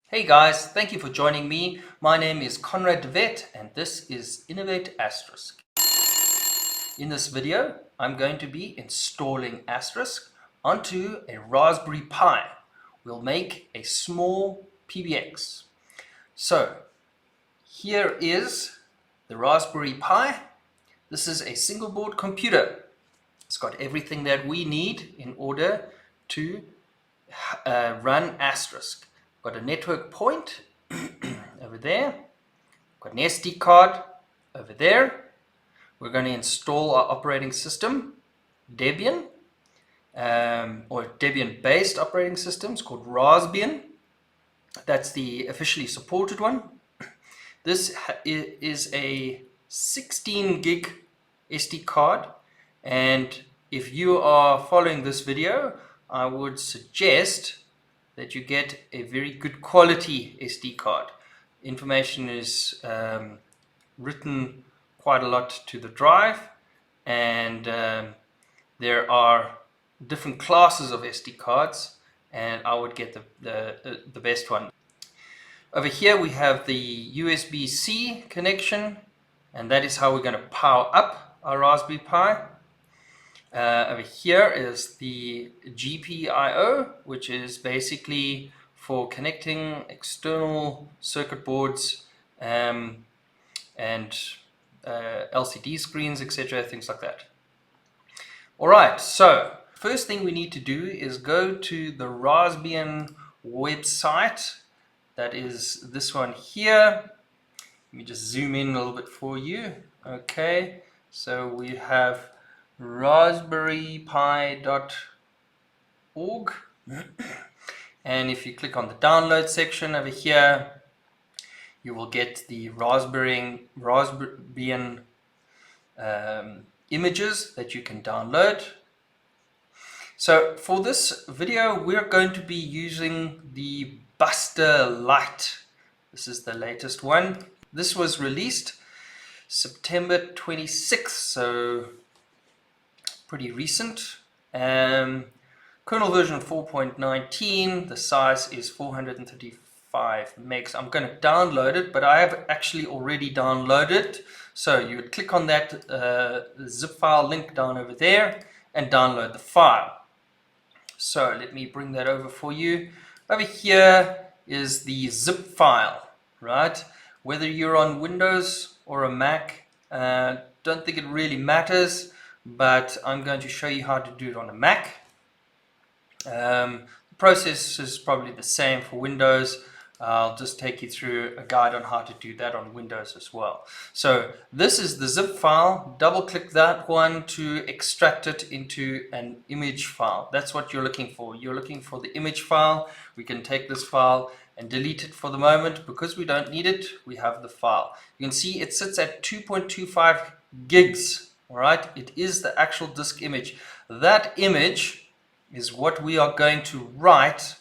Hey guys, thank you for joining me. My name is Conrad de Vet and this is Innovate Asterisk. In this video, I'm going to be installing Asterisk onto a Raspberry Pi. We'll make a small PBX. So, here is the Raspberry Pi. This is a single board computer. It's got everything that we need in order to run Asterisk. Got a network point over there. Got an SD card over there. We're going to install our operating system, Debian, or Debian-based operating system. It's called Raspbian. That's the officially supported one. This is a 16 gig SD card, and if you are following this video, I would suggest that you get a very good quality SD card. Information is written quite a lot to the drive, and there are different classes of SD cards, and I would get the best one. Over here we have the USB-C connection, and that is how we're going to power up our Raspberry Pi. Over here is the GPIO, which is basically for connecting external circuit boards and LCD screens, etc., things like that. Alright, so first thing we need to do is go to the Raspbian website. That is this one here. Let me just zoom in a little bit for you. Okay, so we have raspberrypi.org, and if you click on the download section over here, you will get the Raspbian images that you can download. So for this video, we're going to be using the Buster Lite. This is the latest one. This was released September 26th, so pretty recent. Kernel version 4.19, the size is 435 megs. I'm going to download it, but I have actually already downloaded. So you would click on that zip file link down over there and download the file. So let me bring that over for you. Over here is the zip file, right? Whether you're on Windows or a Mac, don't think it really matters, but I'm going to show you how to do it on a Mac. The process is probably the same for Windows. I'll just take you through a guide on how to do that on Windows as well. So this is the zip file. Double click that one to extract it into an image file. That's what you're looking for. You're looking for the image file. We can take this file and delete it for the moment because we don't need it. We have the file. You can see it sits at 2.25 gigs. All right, it is the actual disk image. That image is what we are going to write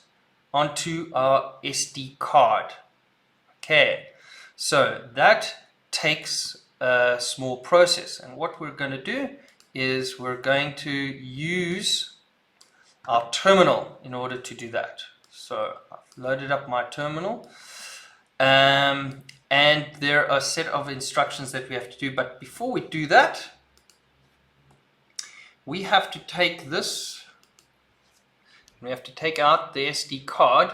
onto our SD card. Okay, so that takes a small process, and what we're going to do is we're going to use our terminal in order to do that. So I've loaded up my terminal, and there are a set of instructions that we have to do, but before we do that, we have to take this. We have to take out the SD card,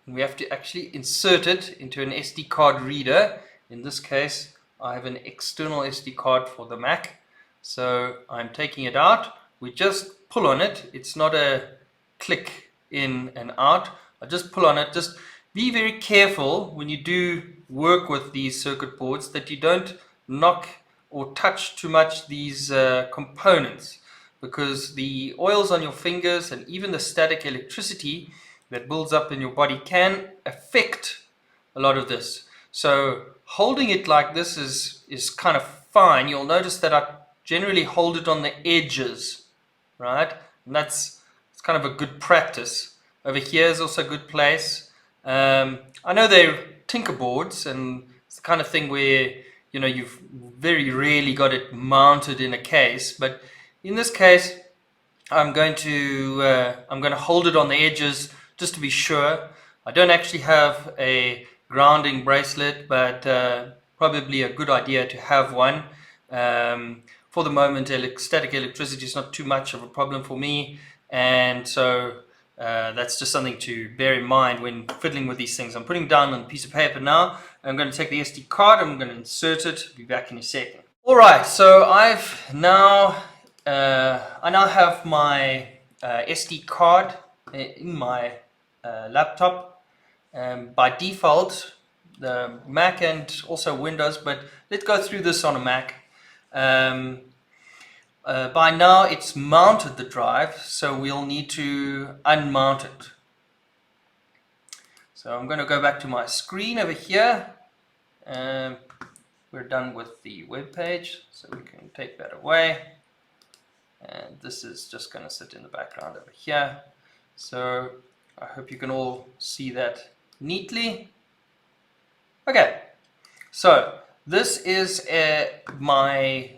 and we have to actually insert it into an SD card reader. In this case, I have an external SD card for the Mac, so I'm taking it out. We just pull on it. It's not a click in and out. I just pull on it. Just be very careful when you do work with these circuit boards that you don't knock or touch too much these components, because the oils on your fingers and even the static electricity that builds up in your body can affect a lot of this. So holding it like this is kind of fine. You'll notice that I generally hold it on the edges, right? And it's kind of a good practice. Over here is also a good place. I know they're tinker boards, and it's the kind of thing where you've very rarely got it mounted in a case, but in this case, I'm going to hold it on the edges just to be sure. I don't actually have a grounding bracelet, but probably a good idea to have one. For the moment, static electricity is not too much of a problem for me, and so that's just something to bear in mind when fiddling with these things. I'm putting down on a piece of paper now. I'm going to take the SD card, I'm going to insert it. I'll be back in a second. Alright, so I now have my SD card in my laptop. By default, the Mac and also Windows, but let's go through this on a Mac. By now it's mounted the drive, so we'll need to unmount it. So I'm going to go back to my screen over here. We're done with the web page, so we can take that away. And this is just going to sit in the background over here. So I hope you can all see that neatly. Okay, so this is my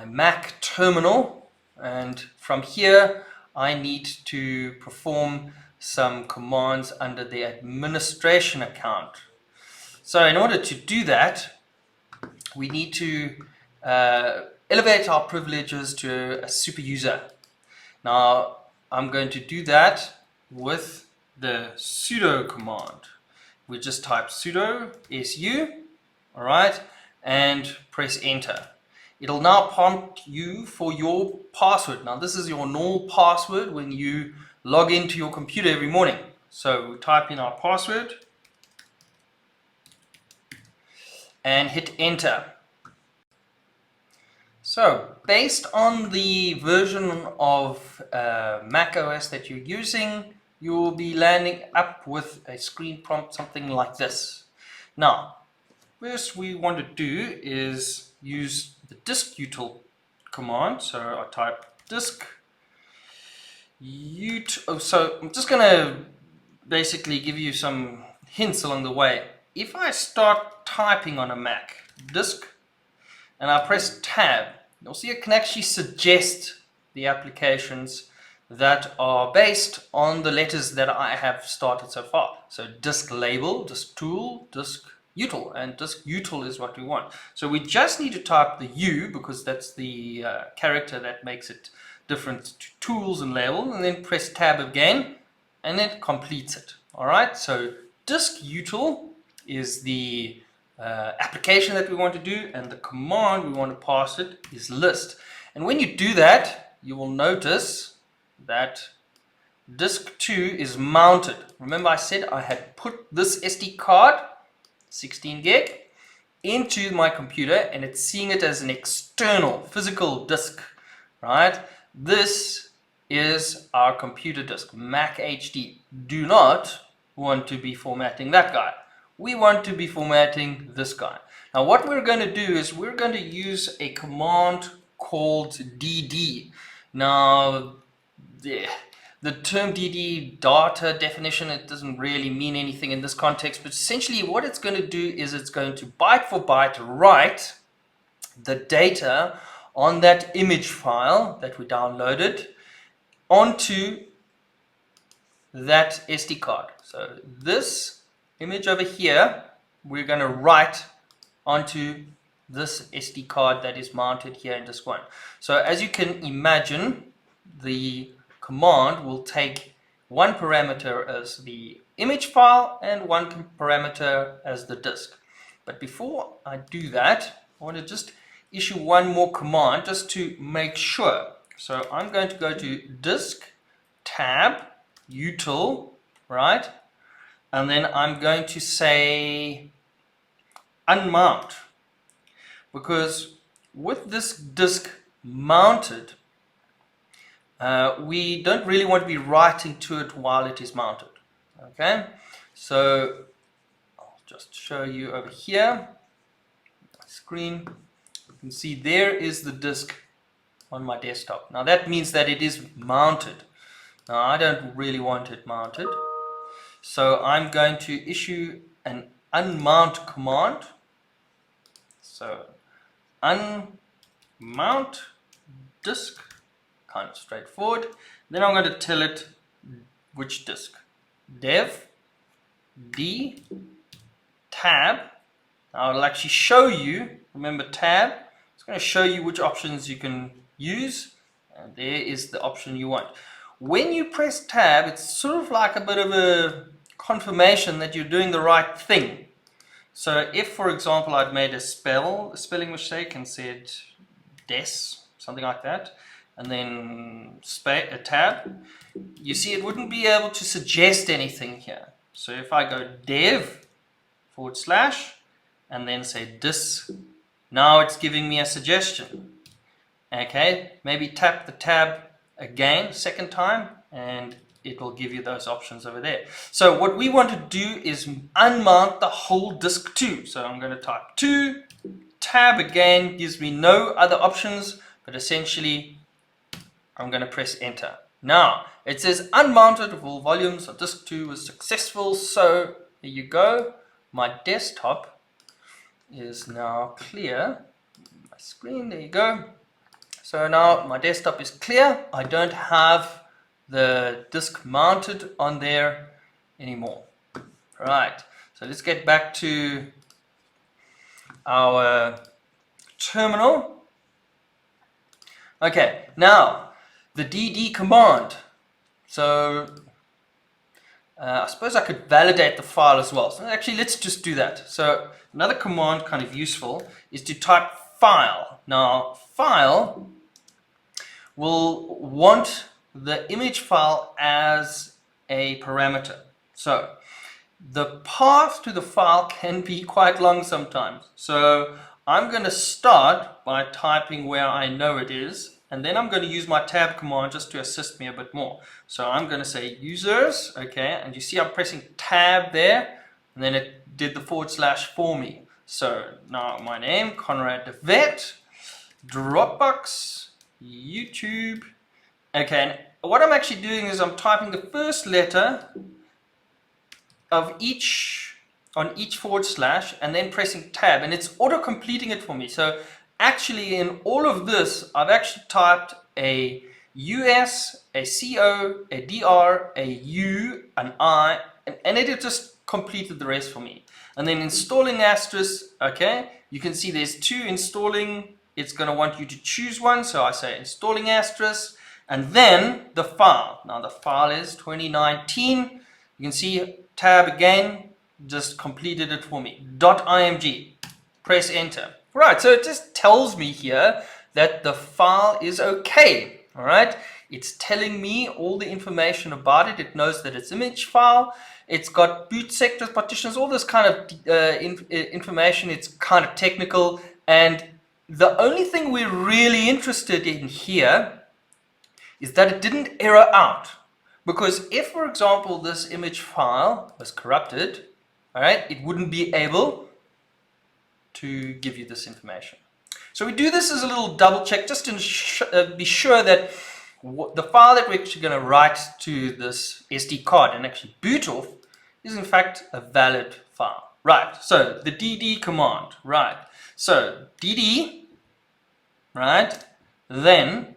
Mac terminal, and from here I need to perform some commands under the administration account. So in order to do that, we need to elevate our privileges to a super user. Now I'm going to do that with the sudo command. We just type sudo su, alright, and press enter. It'll now prompt you for your password. Now this is your normal password when you log into your computer every morning. So we type in our password and hit enter. So based on the version of Mac OS that you're using, you'll be landing up with a screen prompt something like this. Now, first we want to do is use the disk util command. So I type disk util. So I'm just going to basically give you some hints along the way. If I start typing on a Mac, disk, and I press tab, you'll see it can actually suggest the applications that are based on the letters that I have started so far. So disk label, disk tool, disk util, and disk util is what we want. So we just need to type the U because that's the character that makes it different to tools and label, and then press tab again and it completes it. Alright, so disk util is the application that we want to do, and the command we want to pass it is list. And when you do that, you will notice that disk 2 is mounted. Remember I said I had put this SD card, 16 gig, into my computer, and it's seeing it as an external physical disk, right? This is our computer disk, Mac HD. Do not want to be formatting that guy. We want to be formatting this guy. Now what we're going to do is we're going to use a command called dd. Now the term dd, data definition, it doesn't really mean anything in this context, but essentially what it's going to do is it's going to byte for byte write the data on that image file that we downloaded onto that SD card. So this image over here, we're going to write onto this SD card that is mounted here in disk 1. So as you can imagine, the command will take one parameter as the image file and one parameter as the disk. But before I do that, I want to just issue one more command just to make sure. So I'm going to go to disk tab util, right? And then I'm going to say unmount, because with this disk mounted, we don't really want to be writing to it while it is mounted. Okay, so I'll just show you over here, my screen. You can see there is the disk on my desktop. Now that means that it is mounted. Now I don't really want it mounted, so I'm going to issue an unmount command. So unmount disk, kind of straightforward. Then I'm going to tell it which disk, dev D tab. Now it'll actually show you, remember tab, it's going to show you which options you can use, and there is the option you want. When you press tab, it's sort of like a bit of a confirmation that you're doing the right thing. So if, for example, I'd made a spelling mistake and said des, something like that, and then a tab, you see it wouldn't be able to suggest anything here. So if I go dev / and then say dis, now it's giving me a suggestion. Okay, maybe tap the tab again, second time, and it will give you those options over there. So what we want to do is unmount the whole disk too. So I'm going to type 2, tab again, gives me no other options, but essentially I'm going to press enter. Now it says unmounted of all volumes of disk 2 was successful. So here you go. My desktop is now clear. My screen, there you go. So now my desktop is clear. I don't have the disk mounted on there anymore. Right, so let's get back to our terminal. Okay, now the dd command. So I suppose I could validate the file as well. So actually, let's just do that. So another command kind of useful is to type file. Now file will want the image file as a parameter. So the path to the file can be quite long sometimes. So I'm going to start by typing where I know it is, and then I'm going to use my tab command just to assist me a bit more. So I'm going to say users, okay, and you see I'm pressing tab there, and then it did the / for me. So now my name, Conrad de Vet, Dropbox, YouTube. Okay, and what I'm actually doing is I'm typing the first letter of each on each / and then pressing tab, and it's auto completing it for me. So actually in all of this I've actually typed a US, a CO, a DR, a U, an I, and it just completed the rest for me. And then installing Asterisk, okay, you can see there's 2 installing. It's going to want you to choose one, so I say installing Asterisk, and then the file. Now the file is 2019. You can see tab again, just completed it for me. .img. Press enter. Right, so it just tells me here that the file is okay. All right, it's telling me all the information about it. It knows that it's image file. It's got boot sectors, partitions, all this kind of information. It's kind of technical, and the only thing we're really interested in here is that it didn't error out. Because if, for example, this image file was corrupted, all right, it wouldn't be able to give you this information. So we do this as a little double check just to be sure that the file that we're actually going to write to this SD card and actually boot off is in fact a valid file. Right, so the dd command, right. So dd, right, then,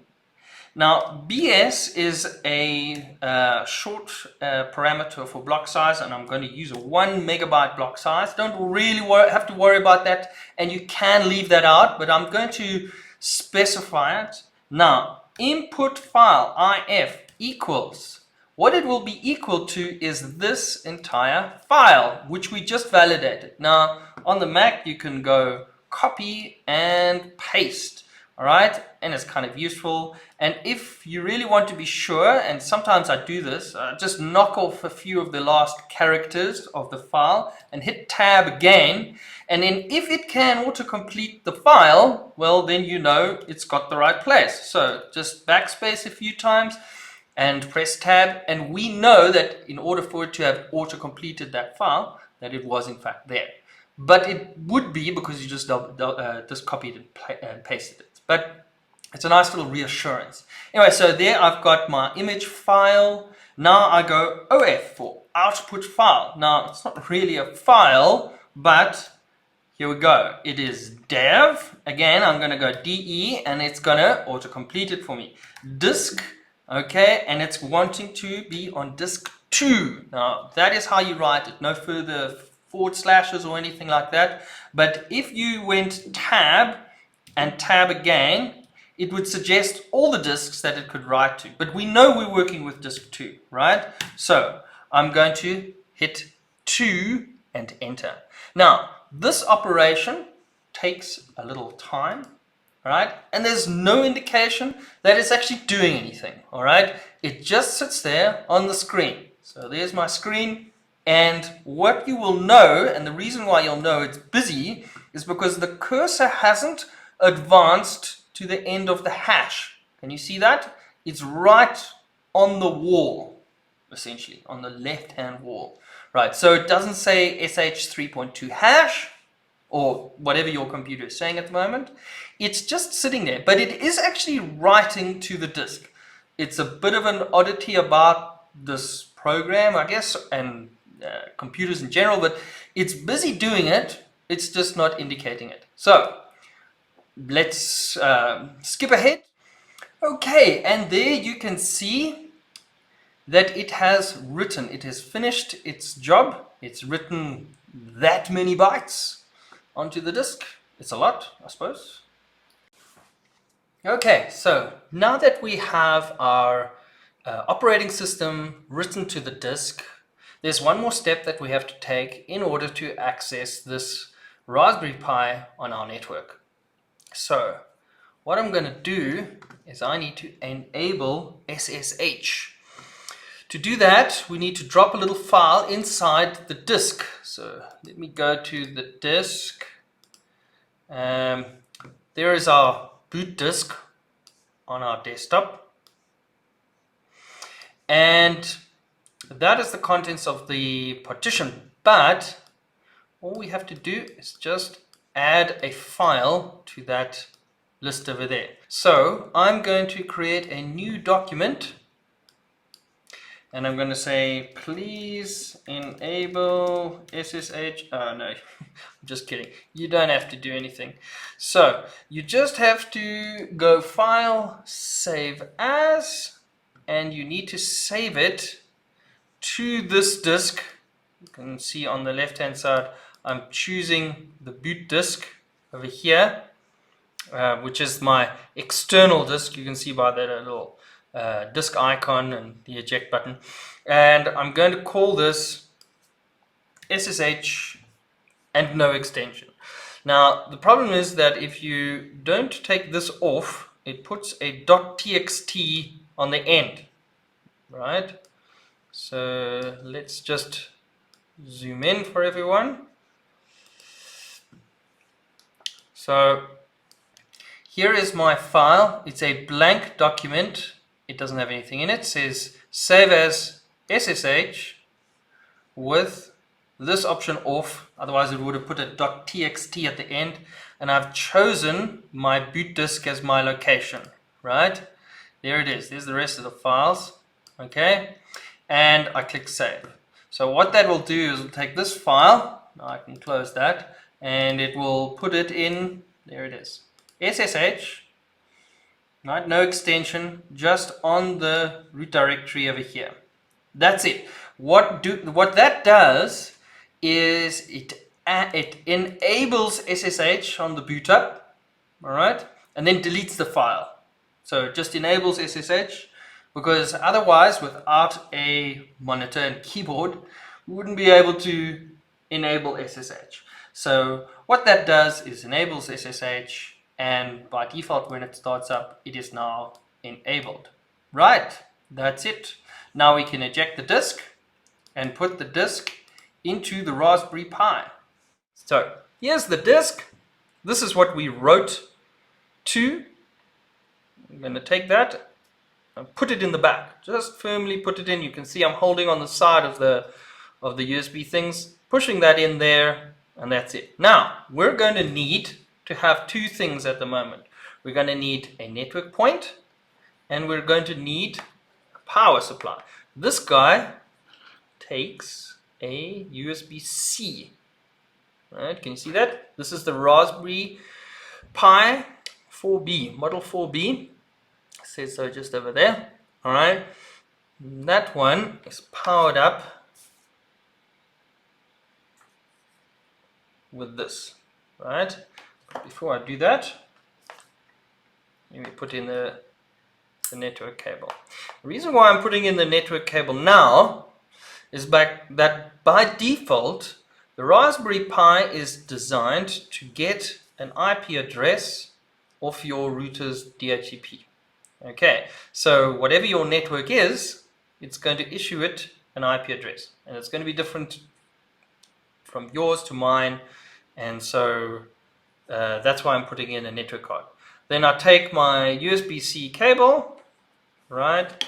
now BS is a short parameter for block size, and I'm going to use a 1 megabyte block size. Don't really have to worry about that, and you can leave that out, but I'm going to specify it. Now, input file if equals, what it will be equal to is this entire file, which we just validated. Now, on the Mac, you can go copy and paste. All right, and it's kind of useful. And if you really want to be sure, and sometimes I do this, just knock off a few of the last characters of the file and hit tab again. And then if it can autocomplete the file, well, then you know it's got the right place. So just backspace a few times and press tab, and we know that in order for it to have auto-completed that file, that it was in fact there. But it would be because you just copied and pasted it. But it's a nice little reassurance. Anyway, so there I've got my image file. Now I go OF for output file. Now it's not really a file, but here we go. It is dev. Again, I'm going to go DE, and it's going to autocomplete it for me. Disk, okay, and it's wanting to be on disk 2. Now that is how you write it, no further forward slashes or anything like that. But if you went tab and tab again, it would suggest all the disks that it could write to. But we know we're working with disk 2, right? So I'm going to hit 2 and enter. Now this operation takes a little time, right? And there's no indication that it's actually doing anything, all right? It just sits there on the screen. So there's my screen, and what you will know, and the reason why you'll know it's busy, is because the cursor hasn't advanced to the end of the hash. Can you see that? It's right on the wall, essentially, on the left-hand wall. Right, so it doesn't say SH 3.2 hash, or whatever your computer is saying at the moment. It's just sitting there, but it is actually writing to the disk. It's a bit of an oddity about this program, I guess, and computers in general, but it's busy doing it, it's just not indicating it. So let's skip ahead. Okay, and there you can see that it has finished its job. It's written that many bytes onto the disk. It's a lot, I suppose. Okay, so now that we have our operating system written to the disk, there's one more step that we have to take in order to access this Raspberry Pi on our network. So what I'm going to do is I need to enable SSH. To do that, we need to drop a little file inside the disk. So let me go to the disk. There is our boot disk on our desktop. And that is the contents of the partition. But all we have to do is just add a file to that list over there. So I'm going to create a new document. And I'm going to say, please enable SSH. Oh, no, I'm just kidding. You don't have to do anything. So you just have to go File, Save As, and you need to save it to this disk. You can see on the left-hand side, I'm choosing the boot disk over here, which is my external disk. You can see by that little disk icon and the eject button, and I'm going to call this SSH and no extension. Now the problem is that if you don't take this off, it puts a .txt on the end, right? So let's just zoom in for everyone. So here is my file. It's a blank document. It doesn't have anything in it. It says save as SSH with this option off. Otherwise it would have put a .txt at the end. And I've chosen my boot disk as my location. Right? There it is. There's the rest of the files. Okay? And I click save. So what that will do is it'll take this file. Now I can close that. And it will put it in. There it is. SSH. Right, no extension, just on the root directory over here. That's it. What that does is it enables SSH on the boot up, all right, and then deletes the file. So it just enables SSH, because otherwise, without a monitor and keyboard, we wouldn't be able to enable SSH. So what that does is enables SSH. And by default, when it starts up, it is now enabled. Right, that's it. Now we can eject the disk and put the disk into the Raspberry Pi. So here's the disk. This is what we wrote to. I'm going to take that and put it in the back. Just firmly put it in. You can see I'm holding on the side of the USB things, pushing that in there, and that's it. Now we're going to need to have two things at the moment. We're going to need a network point, and we're going to need a power supply. This guy takes a USB-C. Right? Can you see that? This is the Raspberry Pi 4B, model 4B. It says so just over there. All right. That one is powered up with this, right? Before I do that, let me put in the network cable. The reason why I'm putting in the network cable now is that by default, the Raspberry Pi is designed to get an IP address off your router's DHCP. Okay, so whatever your network is, it's going to issue it an IP address, and it's going to be different from yours to mine, and so that's why I'm putting in a network card. Then I take my USB-C cable, right?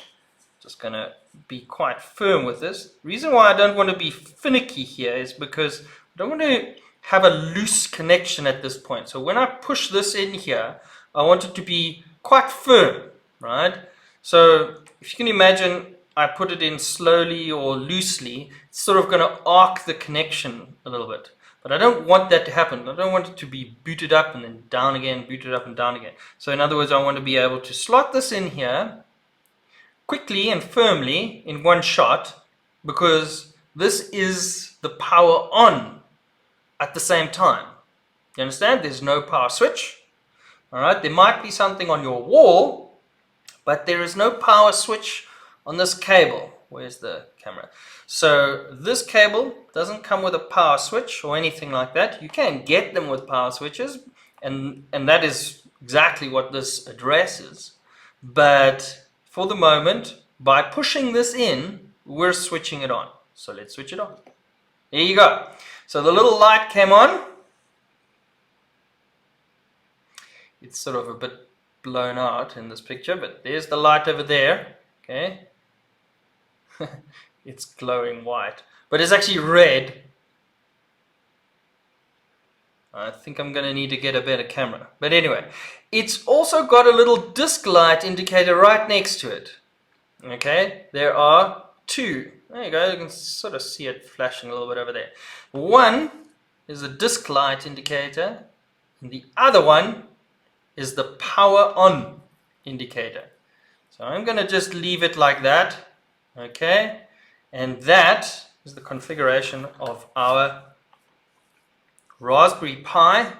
Just going to be quite firm with this. The reason why I don't want to be finicky here is because I don't want to have a loose connection at this point. So when I push this in here, I want it to be quite firm, right? So if you can imagine, I put it in slowly or loosely, it's sort of going to arc the connection a little bit. But I don't want that to happen. I don't want it to be booted up and then down again, booted up and down again. So in other words, I want to be able to slot this in here quickly and firmly in one shot, because this is the power on at the same time. You understand? There's no power switch. All right, there might be something on your wall, but there is no power switch on this cable. Where's the camera? So this cable doesn't come with a power switch or anything like that. You can get them with power switches, and that is exactly what this address is. But for the moment, by pushing this in, we're switching it on. So let's switch it on. There you go. So the little light came on. It's sort of a bit blown out in this picture, but there's the light over there. Okay. It's glowing white, but it's actually red. I think I'm going to need to get a better camera. But anyway, it's also got a little disc light indicator right next to it. Okay, there are two. There you go, you can sort of see it flashing a little bit over there. One is the disc light indicator, and the other one is the power on indicator. So I'm going to just leave it like that. Okay, and that is the configuration of our Raspberry Pi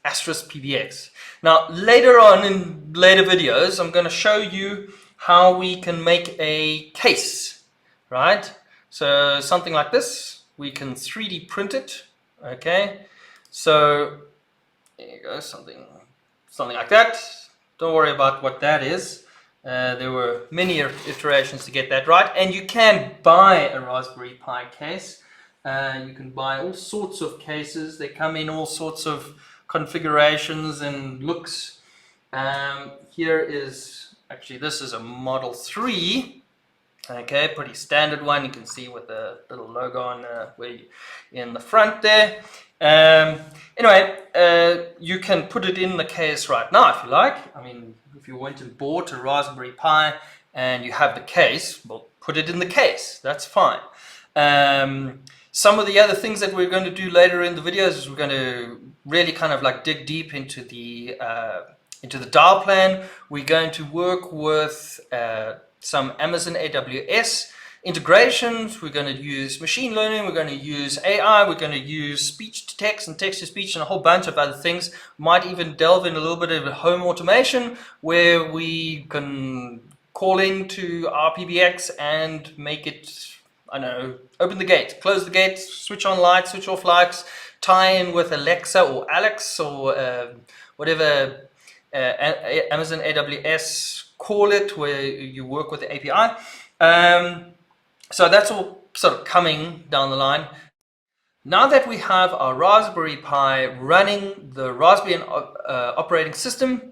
Asterisk PBX. Now later on in later videos, I'm going to show you how we can make a case, right? So something like this, we can 3D print it. Okay, so there you go, something like that. Don't worry about what that is. There were many iterations to get that right, and you can buy a Raspberry Pi case. You can buy all sorts of cases. They come in all sorts of configurations and looks. Here is, actually this is a Model 3. Okay, pretty standard one. You can see with the little logo on in the front there. Anyway, you can put it in the case right now if you like. I mean, if you went and bought a Raspberry Pi and you have the case, well, put it in the case. That's fine. Some of the other things that we're going to do later in the videos is we're going to really kind of like dig deep into the dial plan. We're going to work with some Amazon AWS integrations. We're going to use machine learning. We're going to use AI. We're going to use speech to text and text to speech and a whole bunch of other things. Might even delve in a little bit of home automation where we can call into our PBX and make it, I don't know, open the gate, close the gate, switch on lights, switch off lights, tie in with Alexa or Alex or whatever Amazon AWS call it, where you work with the API. So that's all sort of coming down the line. Now that we have our Raspberry Pi running the Raspbian operating system,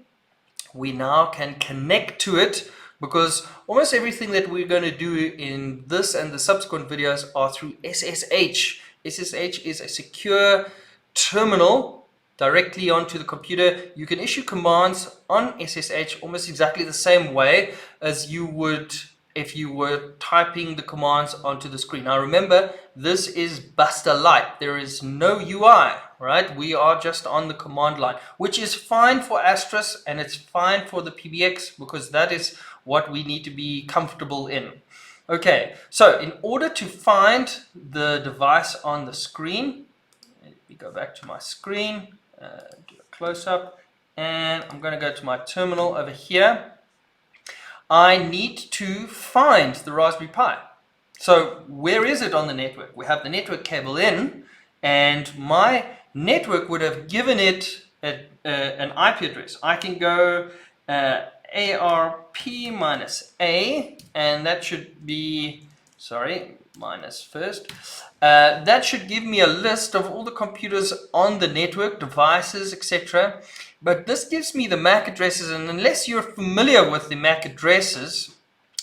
we now can connect to it, because almost everything that we're going to do in this and the subsequent videos are through SSH. SSH is a secure terminal directly onto the computer. You can issue commands on SSH almost exactly the same way as you would if you were typing the commands onto the screen. Now remember, this is Buster Lite. There is no UI, right? We are just on the command line, which is fine for Asterisk and it's fine for the PBX, because that is what we need to be comfortable in. Okay, so in order to find the device on the screen, let me go back to my screen, do a close-up, and I'm going to go to my terminal over here. I need to find the Raspberry Pi. So where is it on the network? We have the network cable in, and my network would have given it an IP address. I can go ARP minus A, and that should be, sorry, minus first. That should give me a list of all the computers on the network, devices, etc. But this gives me the MAC addresses, and unless you're familiar with the MAC addresses,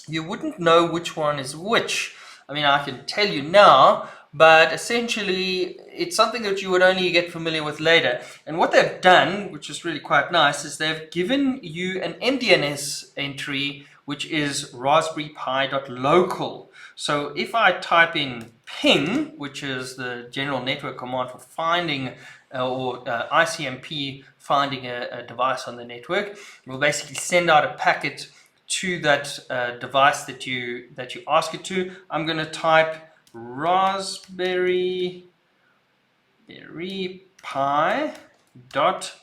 you wouldn't know which one is which. I mean, I can tell you now, but essentially it's something that you would only get familiar with later. And what they've done, which is really quite nice, is they've given you an MDNS entry, which is Raspberry Pi.local. So if I type in ping, which is the general network command for finding or ICMP finding a device on the network, it will basically send out a packet to that device that you ask it to. I'm going to type Raspberry Pi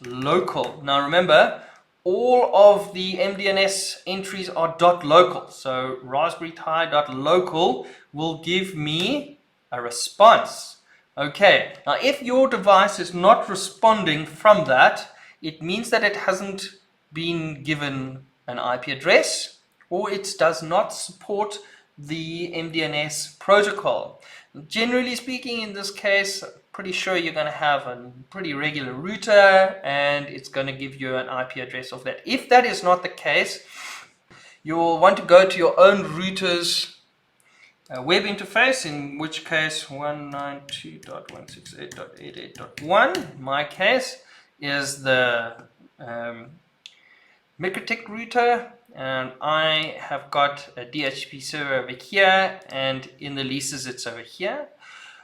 .local. Now remember, all of the MDNS entries are .local. So Raspberry Pi .local will give me a response. Okay, now if your device is not responding from that, it means that it hasn't been given an IP address, or it does not support the MDNS protocol. Generally speaking, in this case, pretty sure you're going to have a pretty regular router, and it's going to give you an IP address of that. If that is not the case, you'll want to go to your own router's web interface, in which case 192.168.88.1, in my case, is the MikroTik router, and I have got a DHCP server over here, and in the leases it's over here.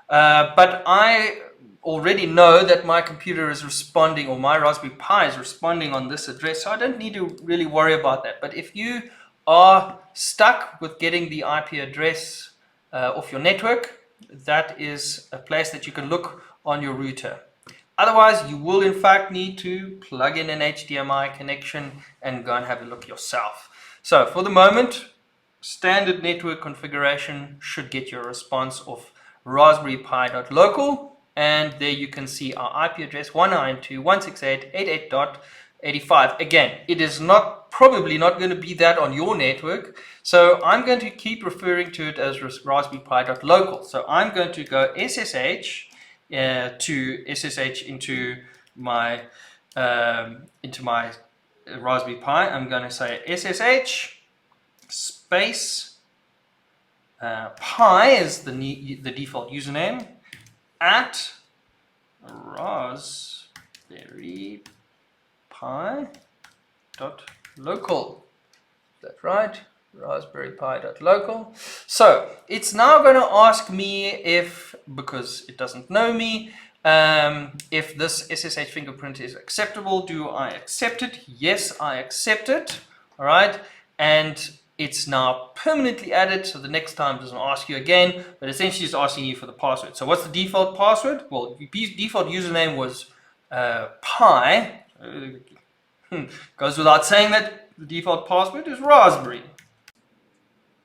But I already know that my computer is responding, or my Raspberry Pi is responding on this address, so I don't need to really worry about that. But if you are stuck with getting the IP address off your network, that is a place that you can look on your router. Otherwise, you will in fact need to plug in an HDMI connection and go and have a look yourself. So for the moment, standard network configuration should get you a response of Raspberry Pi.local, and there you can see our IP address 192.168.88.85. Again, it is probably not going to be that on your network, so I'm going to keep referring to it as Raspberry Pi.local. So I'm going to go SSH to SSH into my Raspberry Pi. I'm going to say SSH space Pi is the default username at Raspberry Pi.local. Is that right? Raspberry Pi.local. So it's now going to ask me if, because it doesn't know me, if this SSH fingerprint is acceptable. Do I accept it? Yes, I accept it. All right, and it's now permanently added, so the next time it doesn't ask you again, but essentially it's asking you for the password. So what's the default password? Well, the default username was Pi. Goes without saying that the default password is Raspberry.